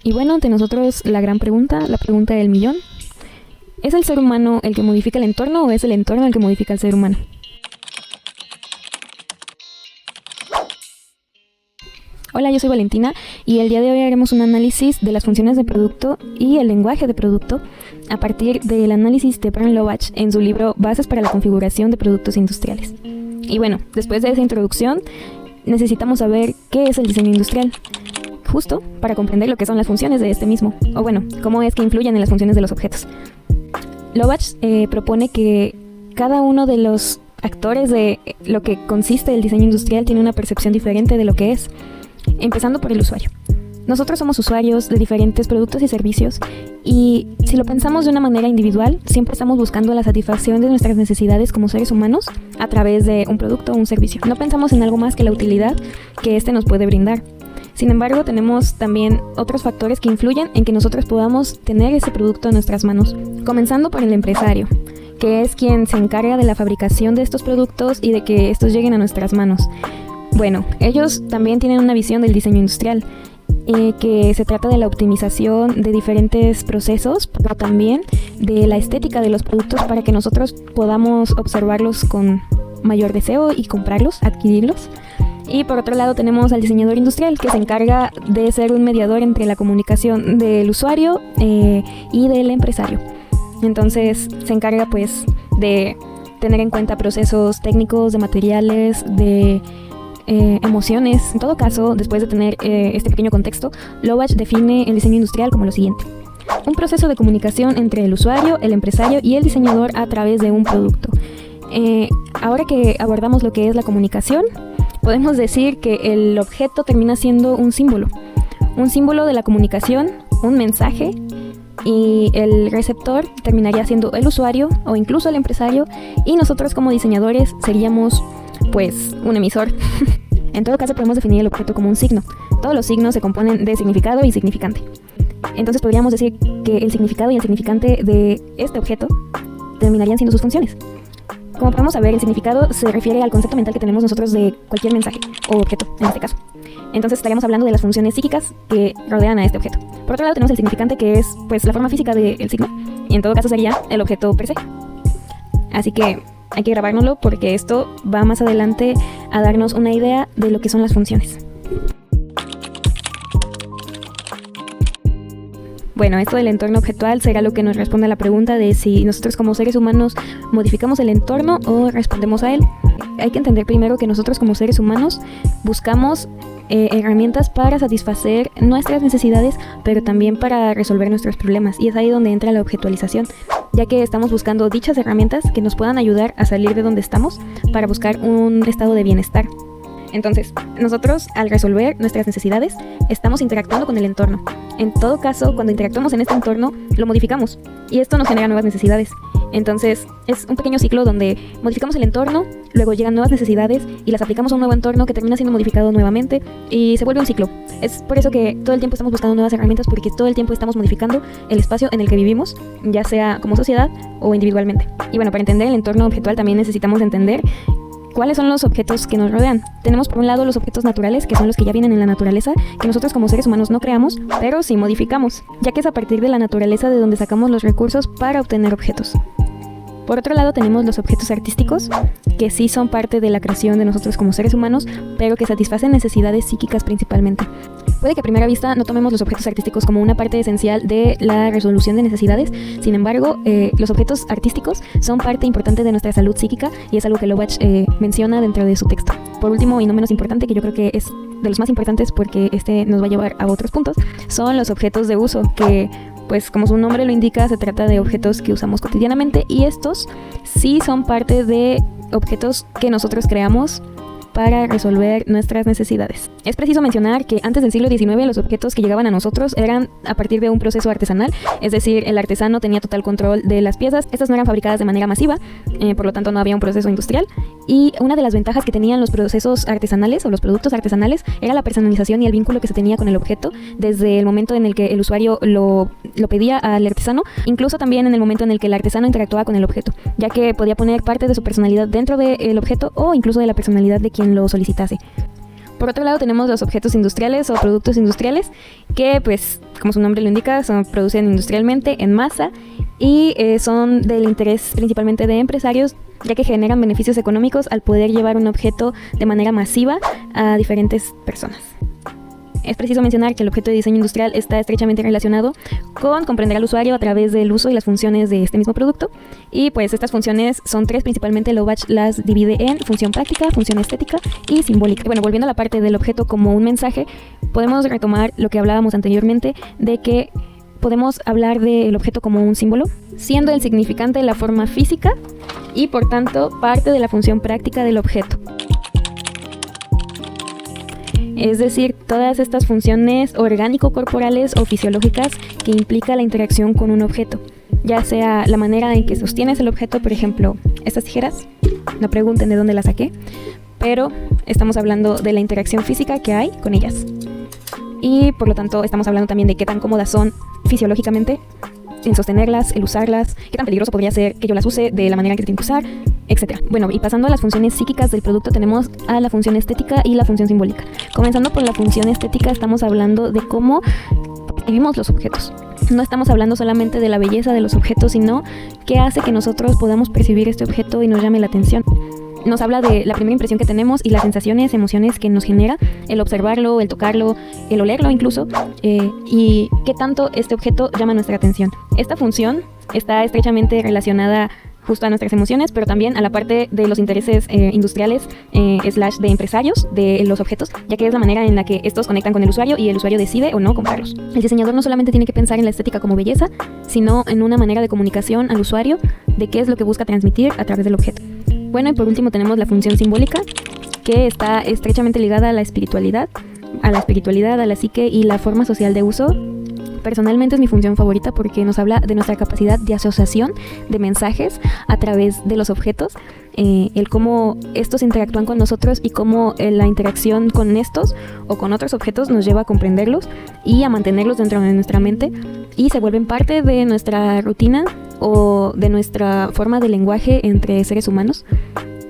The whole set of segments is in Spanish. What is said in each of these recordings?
Y bueno, ante nosotros la gran pregunta, la pregunta del millón. ¿Es el ser humano el que modifica el entorno o es el entorno el que modifica al ser humano? Hola, yo soy Valentina y el día de hoy haremos un análisis de las funciones de producto y el lenguaje de producto a partir del análisis de Bernd Lovach en su libro Bases para la configuración de productos industriales. Y bueno, después de esa introducción, necesitamos saber qué es el diseño industrial, justo para comprender lo que son las funciones de este mismo, o bueno, cómo es que influyen en las funciones de los objetos. Lovach propone que cada uno de los actores de lo que consiste el diseño industrial tiene una percepción diferente de lo que es, empezando por el usuario. Nosotros somos usuarios de diferentes productos y servicios y si lo pensamos de una manera individual, siempre estamos buscando la satisfacción de nuestras necesidades como seres humanos a través de un producto o un servicio. No pensamos en algo más que la utilidad que éste nos puede brindar. Sin embargo, tenemos también otros factores que influyen en que nosotros podamos tener ese producto en nuestras manos, comenzando por el empresario, que es quien se encarga de la fabricación de estos productos y de que estos lleguen a nuestras manos. Bueno, ellos también tienen una visión del diseño industrial, que se trata de la optimización de diferentes procesos, pero también de la estética de los productos para que nosotros podamos observarlos con mayor deseo y comprarlos, adquirirlos. Y por otro lado tenemos al diseñador industrial, que se encarga de ser un mediador entre la comunicación del usuario y del empresario. Entonces se encarga pues de tener en cuenta procesos técnicos, de materiales, de emociones. En todo caso, después de tener este pequeño contexto, Lovach define el diseño industrial como lo siguiente: un proceso de comunicación entre el usuario, el empresario y el diseñador a través de un producto. Ahora que abordamos lo que es la comunicación, podemos decir que el objeto termina siendo un símbolo de la comunicación, un mensaje, y el receptor terminaría siendo el usuario o incluso el empresario, y nosotros como diseñadores seríamos pues un emisor. En todo caso podemos definir el objeto como un signo. Todos los signos se componen de significado y significante. Entonces podríamos decir que el significado y el significante de este objeto terminarían siendo sus funciones. Como podemos saber, el significado se refiere al concepto mental que tenemos nosotros de cualquier mensaje o objeto, en este caso. Entonces estaríamos hablando de las funciones psíquicas que rodean a este objeto. Por otro lado tenemos el significante, que es pues la forma física del signo, y en todo caso sería el objeto per se. Así que hay que grabárnoslo porque esto va más adelante a darnos una idea de lo que son las funciones. Bueno, esto del entorno objetual será lo que nos responde a la pregunta de si nosotros como seres humanos modificamos el entorno o respondemos a él. Hay que entender primero que nosotros como seres humanos buscamos herramientas para satisfacer nuestras necesidades, pero también para resolver nuestros problemas, y es ahí donde entra la objetualización, ya que estamos buscando dichas herramientas que nos puedan ayudar a salir de donde estamos para buscar un estado de bienestar. Entonces, nosotros al resolver nuestras necesidades estamos interactuando con el entorno. En todo caso, cuando interactuamos en este entorno, lo modificamos y esto nos genera nuevas necesidades. Entonces, es un pequeño ciclo donde modificamos el entorno, luego llegan nuevas necesidades y las aplicamos a un nuevo entorno que termina siendo modificado nuevamente y se vuelve un ciclo. Es por eso que todo el tiempo estamos buscando nuevas herramientas, porque todo el tiempo estamos modificando el espacio en el que vivimos, ya sea como sociedad o individualmente. Y bueno, para entender el entorno objetual también necesitamos entender ¿cuáles son los objetos que nos rodean? Tenemos por un lado los objetos naturales, que son los que ya vienen en la naturaleza, que nosotros como seres humanos no creamos, pero sí modificamos, ya que es a partir de la naturaleza de donde sacamos los recursos para obtener objetos. Por otro lado tenemos los objetos artísticos, que sí son parte de la creación de nosotros como seres humanos, pero que satisfacen necesidades psíquicas principalmente. Puede que a primera vista no tomemos los objetos artísticos como una parte esencial de la resolución de necesidades. Sin embargo, los objetos artísticos son parte importante de nuestra salud psíquica y es algo que Lovach menciona dentro de su texto. Por último, y no menos importante, que yo creo que es de los más importantes porque este nos va a llevar a otros puntos, son los objetos de uso, que pues como su nombre lo indica, se trata de objetos que usamos cotidianamente, y estos sí son parte de objetos que nosotros creamos para resolver nuestras necesidades. Es preciso mencionar que antes del siglo XIX los objetos que llegaban a nosotros eran a partir de un proceso artesanal, es decir, el artesano tenía total control de las piezas. Estas no eran fabricadas de manera masiva, por lo tanto no había un proceso industrial, y una de las ventajas que tenían los procesos artesanales o los productos artesanales era la personalización y el vínculo que se tenía con el objeto desde el momento en el que el usuario lo pedía al artesano, incluso también en el momento en el que el artesano interactuaba con el objeto, ya que podía poner parte de su personalidad dentro del objeto o incluso de la personalidad de quien lo solicitase. Por otro lado tenemos los objetos industriales o productos industriales, que pues como su nombre lo indica, se producen industrialmente en masa y son del interés principalmente de empresarios, ya que generan beneficios económicos al poder llevar un objeto de manera masiva a diferentes personas. Es preciso mencionar que el objeto de diseño industrial está estrechamente relacionado con comprender al usuario a través del uso y las funciones de este mismo producto. Y pues estas funciones son 3, principalmente Lovács las divide en función práctica, función estética y simbólica. Bueno, volviendo a la parte del objeto como un mensaje, podemos retomar lo que hablábamos anteriormente de que podemos hablar del objeto como un símbolo, siendo el significante la forma física y por tanto parte de la función práctica del objeto. Es decir, todas estas funciones orgánico-corporales o fisiológicas que implica la interacción con un objeto, ya sea la manera en que sostienes el objeto, por ejemplo, estas tijeras, no pregunten de dónde las saqué, pero estamos hablando de la interacción física que hay con ellas. Y por lo tanto estamos hablando también de qué tan cómodas son fisiológicamente en sostenerlas, el usarlas, qué tan peligroso podría ser que yo las use de la manera que tengo que usar, etc. Bueno, y pasando a las funciones psíquicas del producto, tenemos a la función estética y la función simbólica. Comenzando por la función estética, estamos hablando de cómo vivimos los objetos. No estamos hablando solamente de la belleza de los objetos, sino qué hace que nosotros podamos percibir este objeto y nos llame la atención. Nos habla de la primera impresión que tenemos y las sensaciones, emociones que nos genera el observarlo, el tocarlo, el olerlo incluso, y qué tanto este objeto llama nuestra atención. Esta función está estrechamente relacionada justo a nuestras emociones, pero también a la parte de los intereses industriales / de empresarios de los objetos, ya que es la manera en la que estos conectan con el usuario y el usuario decide o no comprarlos. El diseñador no solamente tiene que pensar en la estética como belleza, sino en una manera de comunicación al usuario de qué es lo que busca transmitir a través del objeto. Bueno, y por último tenemos la función simbólica, que está estrechamente ligada a la espiritualidad, a la psique y la forma social de uso. Personalmente es mi función favorita porque nos habla de nuestra capacidad de asociación de mensajes a través de los objetos, el cómo estos interactúan con nosotros y cómo la interacción con estos o con otros objetos nos lleva a comprenderlos y a mantenerlos dentro de nuestra mente y se vuelven parte de nuestra rutina o de nuestra forma de lenguaje entre seres humanos,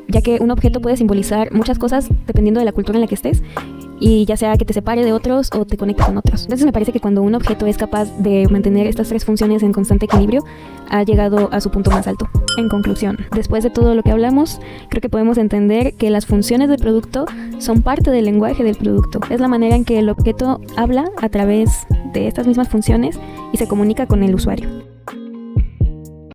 ya que un objeto puede simbolizar muchas cosas dependiendo de la cultura en la que estés, y ya sea que te separe de otros o te conecte con otros. Entonces me parece que cuando un objeto es capaz de mantener estas 3 funciones en constante equilibrio, ha llegado a su punto más alto. En conclusión, después de todo lo que hablamos, creo que podemos entender que las funciones del producto son parte del lenguaje del producto. Es la manera en que el objeto habla a través de estas mismas funciones y se comunica con el usuario.